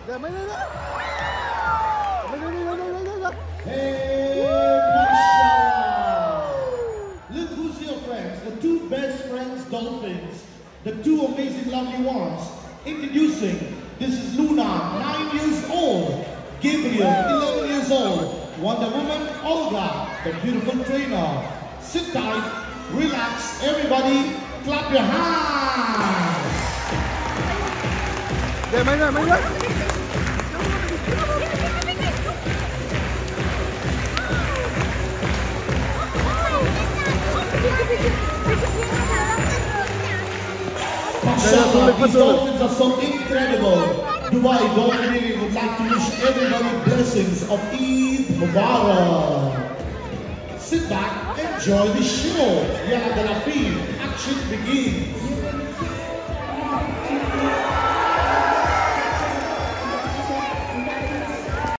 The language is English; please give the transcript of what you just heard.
Hey, mashallah. Look who's your friends, the two best friends dolphins, the two amazing lovely ones. Introducing, this is Luna, 9 years old, Gabriel, 11 years old, Wonder Woman, Olga, the beautiful trainer. Sit tight, relax, everybody, clap your hands. Mashallah, these dolphins are so incredible. Dubai Dolphineering would like to wish everybody blessings of Eid Mubarak. Sit back, enjoy the show. Yalla Dalafi, action begins.